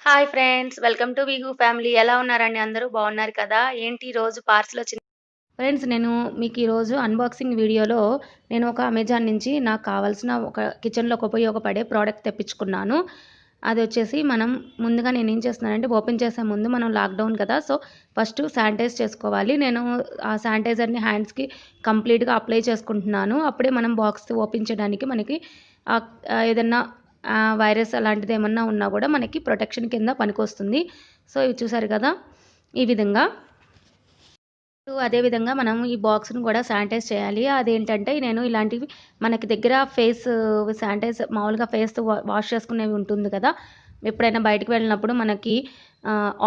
Hi friends. Welcome to వీహూ family. ఎలా ఉన్నారండి అందరూ? బాగున్నారు కదా! ఏంటి ఈరోజు పార్సెల్ వచ్చింది. ఫ్రెండ్స్ నేను మీకు ఈరోజు అన్బాక్సింగ్ వీడియోలో నేను ఒక అమెజాన్ నుంచి నాకు కావాల్సిన ఒక కిచెన్‌లోకి ఉపయోగపడే ప్రోడక్ట్ తెప్పించుకున్నాను. అదొచ్చేసి మనం ముందుగా నేనేం చేస్తున్నానంటే ఓపెన్ చేసే ముందు మనం లాక్‌డౌన్ కదా! సో, ఫస్ట్ శానిటైజ్ చేసుకోవాలి. నేను ఆ శానిటైజర్‌ని హ్యాండ్స్‌కి కంప్లీట్‌గా అప్లై చేసుకుంటున్నాను. అప్పుడే మనం బాక్స్ ఓపెన్ చేయడానికి మనకి ఏదన్నా వైరస్ అలాంటిదేమన్నా ఉన్నా గూడా మనకి ప్రొటెక్షన్ కింద పనికొస్తుంది. సో, ఇవి చూసారు కదా! ఈ విధంగా. అదే విధంగా మనం ఈ బాక్స్‌ని గూడా శానిటైజ్ చేయాలి. అదేంటంటే నేను ఇలాంటివి మనకి దగ్గర శానిటైజ్ మామూలుగా ఫేస్ వాష్ చేసుకునేవి ఉంటుంది కదా! ఎప్పుడైనా బయటికి వెళ్ళినప్పుడు మనకి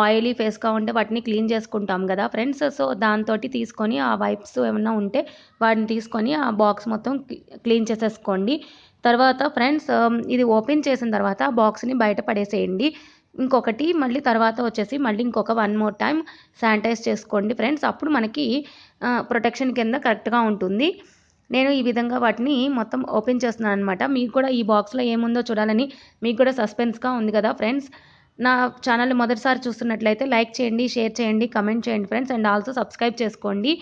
ఆయిలీ ఫేస్‌గా ఉంటే వాటిని క్లీన్ చేసుకుంటాం గదా ఫ్రెండ్స్. సో, దాంతోటి తీసుకొని ఆ వైప్స్ ఏమన్నా ఉంటే వాటిని తీసుకొని ఆ బాక్స్ మొత్తం క్లీన్ చేసేసుకోండి. తర్వాత ఫ్రెండ్స్ ఇది ఓపెన్ చేసిన తర్వాత ఆ బాక్స్‌ని బయట పడేసేయండి. ఇంకొకటి మళ్ళీ తర్వాత వచ్చేసి మళ్ళీ ఇంకొక 1 మోర్ టైమ్ శానిటైజ్ చేసుకోండి ఫ్రెండ్స్. అప్పుడు మనకి ప్రొటెక్షన్ కింద కరెక్ట్‌గా ఉంటుంది. నేను ఈ విధంగా వాటిని మొత్తం ఓపెన్ చేస్తున్నాననమాట. మీకు కూడా ఈ బాక్స్‌లో ఏముందో చూడాలని మీకు కూడా సస్పెన్స్‌గా ఉంది కదా ఫ్రెండ్స్. నా ఛానల్‌ని మొదటిసారి చూస్తున్నట్లయితే లైక్ చేయండి, షేర్ చేయండి, కమెంట్ చేయండి ఫ్రెండ్స్. అండ్ ఆల్సో సబ్స్క్రైబ్ చేసుకోండి.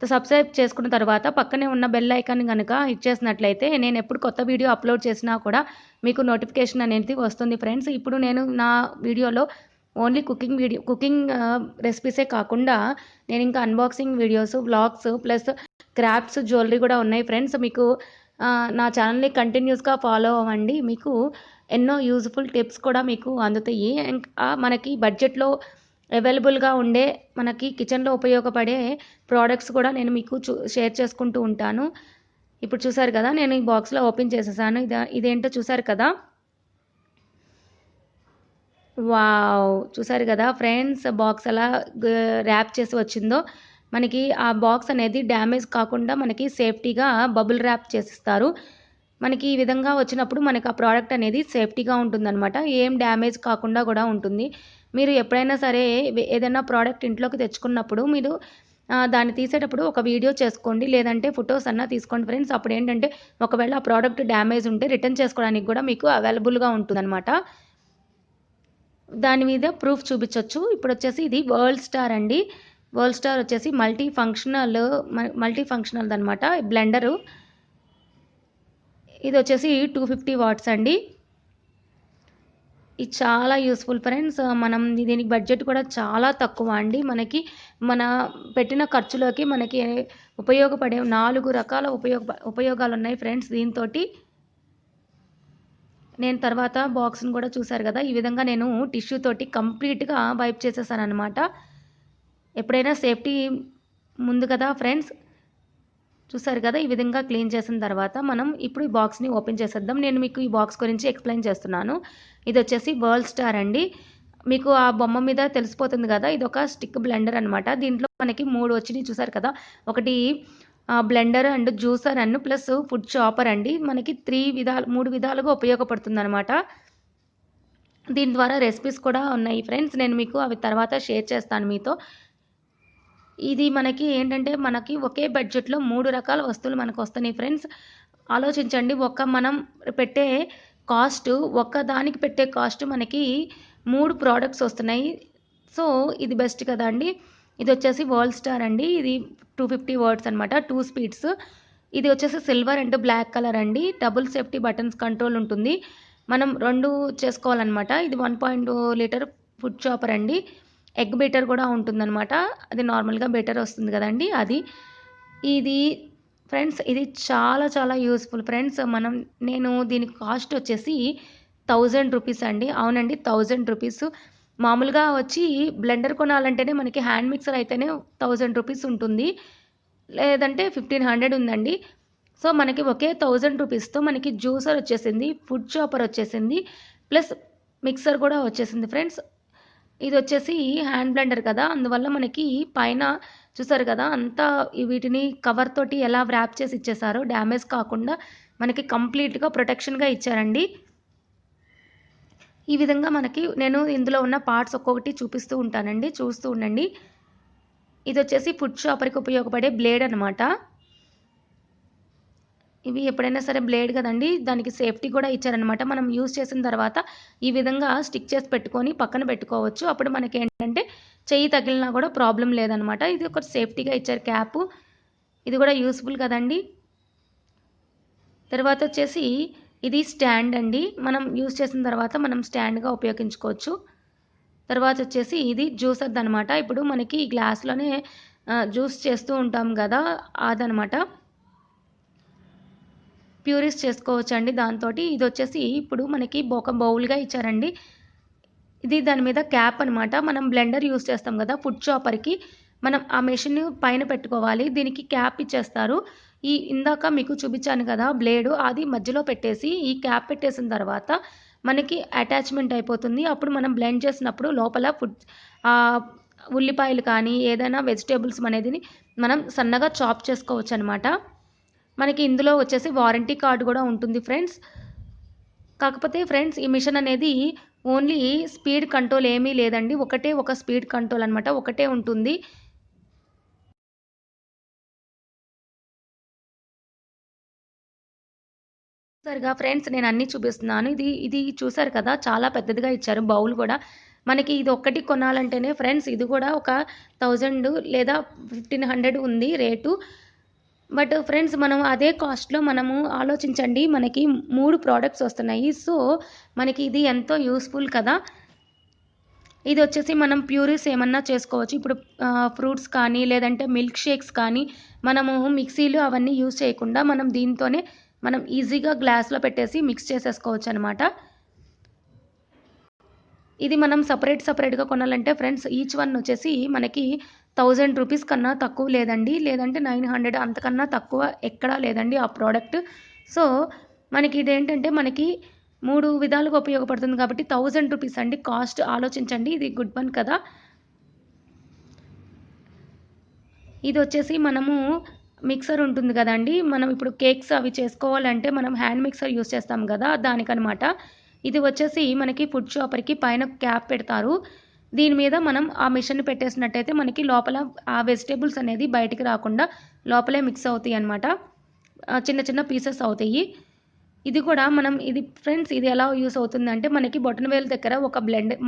సబ్స్క్రైబ్ చేసుకున్న తర్వాత పక్కనే ఉన్న బెల్ ఐకాన్ గనుక హిట్ చేసినట్లయితే నేను ఎప్పుడు కొత్త వీడియో అప్లోడ్ చేసినా కూడా మీకు నోటిఫికేషన్ అనేది వస్తుంది ఫ్రెండ్స్. ఇప్పుడు నేను నా వీడియోలో ఓన్లీ కుకింగ్ రెసిపీసే కాకుండా నేను ఇంకా unboxing videos, vlogs plus crafts, jewellery కూడా ఉన్నాయి ఫ్రెండ్స్. మీకు నా ఛానల్‌ని కంటిన్యూస్‌గా ఫాలో అవ్వండి. మీకు ఎన్నో యూజ్‌ఫుల్ టిప్స్ కూడా మీకు అందుతాయి. ఇంకా మనకి బడ్జెట్‌లో అవైలబుల్‌గా ఉండే మనకి కిచెన్‌లో ఉపయోగపడే ప్రోడక్ట్స్ కూడా నేను మీకు షేర్ చేసుకుంటూ ఉంటాను. ఇప్పుడు చూసారు కదా! నేను ఈ బాక్స్‌లో ఓపెన్ చేసేసాను. ఇదేంటో చూసారు కదా! వావ్! చూసారు కదా ఫ్రెండ్స్ బాక్స్ ఎలా గ్ ర్యాప్ చేసి వచ్చిందో. మనకి ఆ బాక్స్ అనేది డ్యామేజ్ కాకుండా మనకి సేఫ్టీగా బబుల్ ర్యాప్ చేసిస్తారు. మనకి ఈ విధంగా వచ్చినప్పుడు మనకు ఆ ప్రోడక్ట్ అనేది సేఫ్టీగా ఉంటుందనమాట. ఏం డ్యామేజ్ కాకుండా కూడా ఉంటుంది. మీరు ఎప్పుడైనా సరే ఏదైనా ప్రోడక్ట్ ఇంట్లోకి తెచ్చుకున్నప్పుడు మీరు దాన్ని తీసేటప్పుడు ఒక వీడియో చేసుకోండి. లేదంటే ఫోటోస్ అన్నా తీసుకోండి ఫ్రెండ్స్. అప్పుడేంటంటే ఒకవేళ ఆ ప్రోడక్ట్ డ్యామేజ్ ఉంటే రిటర్న్ చేసుకోవడానికి కూడా మీకు అవైలబుల్‌గా ఉంటుందనమాట. దాని మీద ప్రూఫ్ చూపించొచ్చు. ఇప్పుడొచ్చేసి ఇది వరల్డ్ స్టార్ అండి. వరల్డ్ స్టార్ వచ్చేసి మల్టీ ఫంక్షనల్‌దనమాట బ్లెండరు. ఇదొచ్చేసి 250 వాట్స్ అండి. ఇది చాలా యూజ్‌ఫుల్ ఫ్రెండ్స్. మనం దీనికి బడ్జెట్ కూడా చాలా తక్కువ అండి. మన పెట్టిన ఖర్చులోకి మనకి ఉపయోగపడే 4 రకాల ఉపయోగాలున్నాయి ఫ్రెండ్స్ దీనితోటి. నేను తర్వాత బాక్స్‌ని కూడా చూసారు గదా! ఈ విధంగా నేను టిష్యూ తోటి కంప్లీట్‌గా వైప్ చేసేసాననమాట. ఎప్పుడైనా సేఫ్టీ ముందు కదా ఫ్రెండ్స్. చూసారు కదా! ఈ విధంగా క్లీన్ చేసిన తర్వాత మనం ఇప్పుడు ఈ బాక్స్‌ని ఓపెన్ చేసేద్దాం. నేను మీకు ఈ బాక్స్ గురించి ఎక్స్‌ప్లెయిన్ చేస్తున్నాను. ఇదొచ్చేసి వరల్డ్ స్టార్ అండి. మీకు ఆ బొమ్మ మీద తెలిసిపోతుంది గదా! ఇదొక స్టిక్ బ్లెండర్ అనమాట. దీంట్లో మనకి 3 వచ్చినియి చూసారు కదా! ఒకటి blender and juicer plus food chopper అండి. మనకి 3 విధాలుగా ఉపయోగపడుతుందనమాట. దీని ద్వారా రెసిపీస్ కూడా ఉన్నాయి ఫ్రెండ్స్. నేను మీకు అవి తర్వాత షేర్ చేస్తాను మీతో. ఇది మనకి ఏంటంటే, మనకి ఒకే బడ్జెట్‌లో 3 రకాల వస్తువులు మనకొస్తున్నాయి ఫ్రెండ్స్. ఆలోచించండి. మనం పెట్టే కాస్టు, ఒక్కదానికి పెట్టే కాస్ట్ మనకి 3 ప్రొడక్ట్స్ వస్తున్నాయి. సో, ఇది బెస్ట్ కదండీ! ఇదొచ్చేసి వరల్డ్ స్టార్ అండి. ఇది 250 వాట్స్ అనమాట. 2 స్పీడ్స్. ఇది వచ్చేసి సిల్వర్ అండ్ బ్లాక్ కలర్ అండి. డబుల్ సేఫ్టీ బటన్స్ కంట్రోల్ ఉంటుంది. మనం 2 చేసుకోవాలనమాట. ఇది 1.2 లీటర్ ఫుడ్ చాపర్ అండి. ఎగ్ బీటర్ కూడా ఉంటుందనమాట. అది నార్మల్‌గా బీటర్ వస్తుంది కదండీ! అది. ఇది ఫ్రెండ్స్ ఇది చాలా చాలా యూజ్‌ఫుల్ ఫ్రెండ్స్. నేను దీని కాస్ట్ వచ్చేసి రూ. 1000 అండి. అవునండి. రూ. 1000. మామూలుగా వచ్చి బ్లెండర్ కొనాలంటేనే మనకి హ్యాండ్ మిక్సర్ అయితేనే రూ. 1000 ఉంటుంది. లేదంటే 1500 ఉందండి. సో, మనకి ఒకే రూ. 1000తో మనకి జ్యూసర్ వచ్చేసింది. ఫుడ్ చాపర్ వచ్చేసింది. ప్లస్ మిక్సర్ కూడా వచ్చేసింది ఫ్రెండ్స్. ఇదొచ్చేసి హ్యాండ్ బ్లెండర్ కదా! అందువల్ల మనకి పైన చూసారు కదా! అంతా వీటిని కవర్ తోటి ఎలా వ్రాప్ చేసి ఇచ్చేసారో డ్యామేజ్ కాకుండా మనకి కంప్లీట్‌గా ప్రొటెక్షన్‌గా ఇచ్చారండి. ఈ విధంగా నేను ఇందులో ఉన్న పార్ట్స్ ఒక్కొక్కటి చూపిస్తూ ఉంటానండి. చూస్తూ ఉండండి. ఇదొచ్చేసి ఫుడ్ చాపర్‌కి ఉపయోగపడే బ్లేడ్ అనమాట. ఇవి ఎప్పుడైనా సరే బ్లేడ్ కదండి, దానికి సేఫ్టీ కూడా ఇచ్చారనమాట. మనం యూజ్ చేసిన తర్వాత ఈ విధంగా స్టిక్ చేసి పెట్టుకొని పక్కన పెట్టుకోవచ్చు. అప్పుడు మనకేంటంటే చెయ్యి తగిలినా కూడా ప్రాబ్లం లేదనమాట. ఇది ఒక సేఫ్టీగా ఇచ్చారు క్యాపు. ఇది కూడా యూస్ఫుల్ కదండి. తర్వాత వచ్చేసి ఇది స్టాండ్ అండి. మనం యూజ్ చేసిన తర్వాత మనం స్టాండ్గా ఉపయోగించుకోవచ్చు. తర్వాత వచ్చేసి ఇది జ్యూసర్ది అనమాట. ఇప్పుడు మనకి గ్లాస్లోనే జ్యూస్ చేస్తూ ఉంటాం కదా, అదనమాట. ప్యూరిస్ చేసుకోవచ్చండి దాంతోటి. ఇది వచ్చేసి ఇప్పుడు మనకి ఒక బౌల్గా ఇచ్చారండి. ఇది దాని మీద క్యాప్ అనమాట. మనం బ్లెండర్ యూజ్ చేస్తాం కదా ఫుడ్ చాపర్కి, మనం ఆ మెషిన్ పైన పెట్టుకోవాలి. దీనికి క్యాప్ ఇచ్చేస్తారు. ఇందాక మీకు చూపించాను కదా బ్లేడు, అది మధ్యలో పెట్టేసి ఈ క్యాప్ పెట్టేసిన తర్వాత మనకి అటాచ్మెంట్ అయిపోతుంది. అప్పుడు మనం బ్లెండ్ చేసినప్పుడు లోపల ఉల్లిపాయలు కానీ ఏదైనా వెజిటేబుల్స్ అనేది మనం సన్నగా చాప్ చేసుకోవచ్చు అనమాట. మనకి ఇందులో వచ్చేసి వారంటీ కార్డు కూడా ఉంటుంది ఫ్రెండ్స్. కాకపోతే ఫ్రెండ్స్ ఈ మిషన్ అనేది ఓన్లీ స్పీడ్ కంట్రోల్ ఏమీ లేదండి. ఒకటే ఒక స్పీడ్ కంట్రోల్ అనమాట, ఒకటే ఉంటుంది. చూసారుగా ఫ్రెండ్స్, నేను అన్నీ చూపిస్తున్నాను. ఇది ఇది చూసారు కదా, చాలా పెద్దదిగా ఇచ్చారు బౌల్ కూడా. మనకి ఇది ఒక్కటి కొనాలంటేనే ఫ్రెండ్స్ ఇది కూడా ఒక 1000 లేదా 1500 ఉంది రేటు. బట్ ఫ్రెండ్స్ మనం అదే కాస్ట్లో మనము ఆలోచించండి, మనకి 3 ప్రోడక్ట్స్ వస్తున్నాయి. సో మనకి ఇది ఎంతో యూస్ఫుల్ కదా. ఇది వచ్చేసి మనం ప్యూరీస్ ఏమన్నా చేసుకోవచ్చు. ఇప్పుడు ఫ్రూట్స్ కానీ లేదంటే మిల్క్ షేక్స్ కానీ మనము మిక్సీలు అవన్నీ యూజ్ చేయకుండా మనం దీంతోనే మనం ఈజీగా గ్లాస్లో పెట్టేసి మిక్స్ చేసేసుకోవచ్చు అనమాట. ఇది మనం సపరేట్గా కొనాలంటే ఫ్రెండ్స్ ఈచ్ వన్ వచ్చేసి మనకి 1000 రూపీస్ కన్నా తక్కువ లేదండి, లేదంటే 900 అంతకన్నా తక్కువ ఎక్కడా లేదండి ఆ ప్రోడక్ట్. సో మనకి ఇదేంటంటే మనకి 3 విధాలుగా ఉపయోగపడుతుంది కాబట్టి 1000 రూపీస్ అండి కాస్ట్. ఆలోచించండి, ఇది గుడ్ వన్ కదా. ఇది వచ్చేసి మనము మిక్సర్ ఉంటుంది కదండి, మనం ఇప్పుడు కేక్స్ అవి చేసుకోవాలంటే మనం హ్యాండ్ మిక్సర్ యూస్ చేస్తాం కదా, దానికనమాట. ఇది వచ్చేసి మనకి ఫుడ్ షాపర్కి పైన క్యాప్ పెడతారు. దీని మీద మనం ఆ మిషన్ పెట్టేసినట్టయితే మనకి లోపల ఆ వెజిటేబుల్స్ అనేది బయటికి రాకుండా లోపలే మిక్స్ అవుతాయి అన్నమాట. చిన్న చిన్న పీసెస్ అవుతాయి. ఇది కూడా మనం ఇది ఫ్రెండ్స్ ఇది ఎలా యూస్ అవుతుందంటే మనకి బొటన వేలు దగ్గర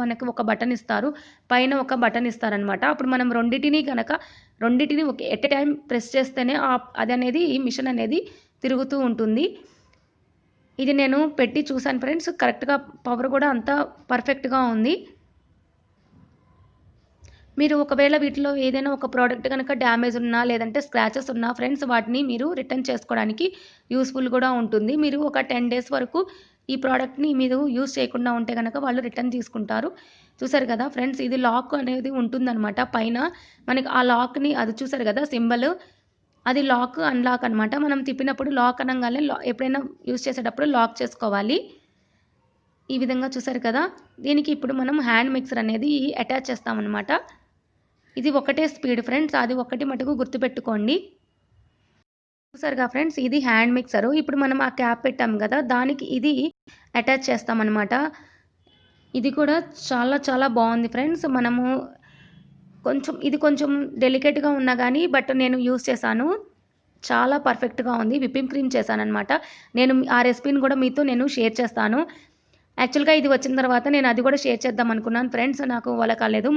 మనకి ఒక బటన్ ఇస్తారు, పైన ఒక బటన్ ఇస్తారనమాట. అప్పుడు మనం రెండిటిని ఒక ఎట్ ఎ టైం ప్రెస్ చేస్తేనే అది అనేది మిషన్ అనేది తిరుగుతూ ఉంటుంది. ఇది నేను పెట్టి చూసాను ఫ్రెండ్స్, కరెక్ట్గా పవర్ కూడా అంతా పర్ఫెక్ట్గా ఉంది. మీరు ఒకవేళ వీటిలో ఏదైనా ఒక ప్రోడక్ట్ కనుక డ్యామేజ్ ఉన్నా లేదంటే స్క్రాచెస్ ఉన్నా ఫ్రెండ్స్ వాటిని మీరు రిటర్న్ చేసుకోవడానికి యూస్ఫుల్ కూడా ఉంటుంది. మీరు ఒక 10 డేస్ వరకు ఈ ప్రోడక్ట్ని మీరు యూస్ చేయకుండా ఉంటే కనుక వాళ్ళు రిటర్న్ తీసుకుంటారు. చూసారు కదా ఫ్రెండ్స్, ఇది లాక్ అనేది ఉంటుందన్నమాట పైన. మనకి ఆ లాక్ని అది చూసారు కదా సింబల్, అది లాక్ అన్లాక్ అనమాట. మనం తిప్పినప్పుడు లాక్ అనగానే ఎప్పుడైనా యూస్ చేసేటప్పుడు లాక్ చేసుకోవాలి. ఈ విధంగా చూసారు కదా. దీనికి ఇప్పుడు మనం హ్యాండ్ మిక్సర్ అనేది అటాచ్ చేస్తామన్నమాట. ఇది ఒకటే స్పీడ్ ఫ్రెండ్స్, అది ఒకటి మటుకు గుర్తుపెట్టుకోండి. చూసారుగా ఫ్రెండ్స్, ఇది హ్యాండ్ మిక్సరు. ఇప్పుడు మనం ఆ క్యాప్ పెట్టాం కదా, దానికి ఇది అటాచ్ చేస్తామన్నమాట. ఇది కూడా చాలా చాలా బాగుంది ఫ్రెండ్స్. మనము ఇది కొంచెం డెలికేట్గా ఉన్నా కానీ బట్ నేను యూస్ చేశాను, చాలా పర్ఫెక్ట్గా ఉంది. విప్పింగ్ క్రీమ్ చేశానన్నమాట. నేను ఆ రెసిపీని కూడా మీతో నేను షేర్ చేస్తాను. యాక్చువల్గా ఇది వచ్చిన తర్వాత నేను అది కూడా షేర్ చేద్దాం అనుకున్నాను ఫ్రెండ్స్, నాకు వల్ల కాలేదు.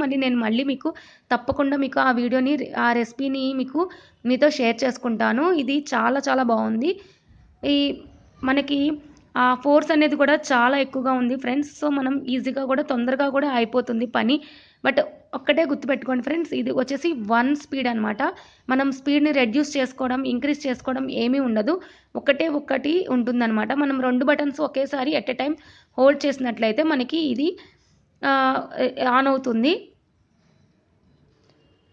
మళ్ళీ మీకు తప్పకుండా మీకు ఆ వీడియోని ఆ రెసిపీని మీతో షేర్ చేసుకుంటాను. ఇది చాలా చాలా బాగుంది. ఈ మనకి ఆ ఫోర్స్ అనేది కూడా చాలా ఎక్కువగా ఉంది ఫ్రెండ్స్. సో మనం ఈజీగా కూడా తొందరగా కూడా అయిపోతుంది పని. బట్ ఒక్కటే గుర్తుపెట్టుకోండి ఫ్రెండ్స్, ఇది వచ్చేసి 1 స్పీడ్ అనమాట. మనం స్పీడ్ని రెడ్యూస్ చేసుకోవడం ఇంక్రీజ్ చేసుకోవడం ఏమీ ఉండదు, ఒకటి ఉంటుందన్నమాట. మనం 2 బటన్స్ ఒకేసారి ఎట్ ఎ టైం హోల్డ్ చేసినట్లయితే మనకి ఇది ఆన్ అవుతుంది.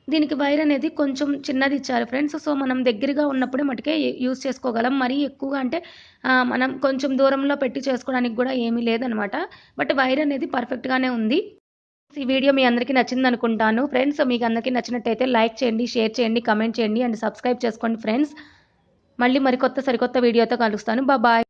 దీనికి వైర్ అనేది కొంచెం చిన్నది ఇచ్చారు ఫ్రెండ్స్. సో మనం దగ్గరగా ఉన్నప్పుడే మటుకే యూస్ చేసుకోగలం. మరీ ఎక్కువగా అంటే మనం కొంచెం దూరంలో పెట్టి చేసుకోవడానికి కూడా ఏమీ లేదనమాట. బట్ వైర్ అనేది పర్ఫెక్ట్గానే ఉంది. ఈ వీడియో మీ అందరికీ నచ్చింది అనుకుంటాను ఫ్రెండ్స్. మీకు అందరికీ నచ్చినట్టయితే లైక్ చేయండి, షేర్ చేయండి, కమెంట్ చేయండి అండ్ సబ్స్క్రైబ్ చేసుకోండి ఫ్రెండ్స్. మళ్ళీ సరికొత్త వీడియోతో కలుస్తాను. బాయ్.